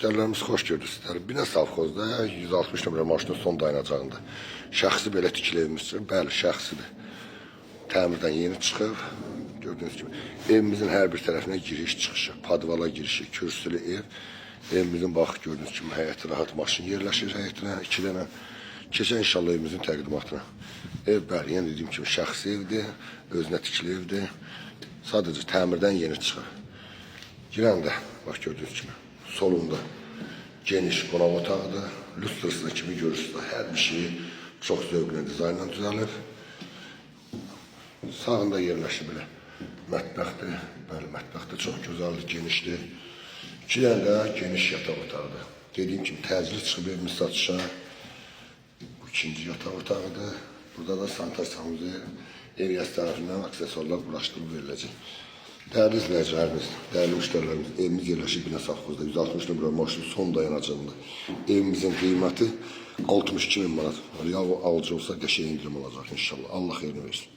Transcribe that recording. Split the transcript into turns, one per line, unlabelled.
müştərilərimiz xoş gördük sizləri. Binə savxozda 160 nömrə maşının son dayanacağında. Şəxsi belə tikili evimizdir. Bəli, şəxsidir. Təmirdən yeni çıxıb. Gördüyünüz kimi evimizin hər bir tərəfinə giriş çıxışı, padvala girişi, kürsülü ev. Evimizin bax gördüyünüz kimi həyəti rahat maşın yerləşir həyətinə, 2 dənə. Keçən inşallah evimizin təqdimatına. Ev bəli, yəni dediyim kimi şəxsi evdir, özünə tikili evdir. Sadəcə təmirdən yeni çıxır. Girəndə bax gördüyünüz kimi solunda geniş qonaq otağıdır. Lüstrasında kimi görürsünüz. Hər bir şeyi çox zövqlə, dizaynla düzəlib. Sağında yerləşir belə mətbəxdir. Bəli, mətbəx də çox gözəldir, genişdir. 2 dənə də geniş yataq otağıdır. Dediyim kimi təcili çıxıb evimiz satışa. Bu ikinci yataq otağıdır. Burada da sanitar sanusi EVS tərəfindən aksesuarlar quraşdırıb veriləcək. Dəyərli izləyicilərimiz, dəyərli müştərilərimiz, evimiz yerləşir Binə Savxozda 160 nömrə maşının son dayanacağında. Evimizin qiyməti 62.000 manat. Real alıcı olsa qəşəng indirim olacaq inşallah. Allah xeyrini versin.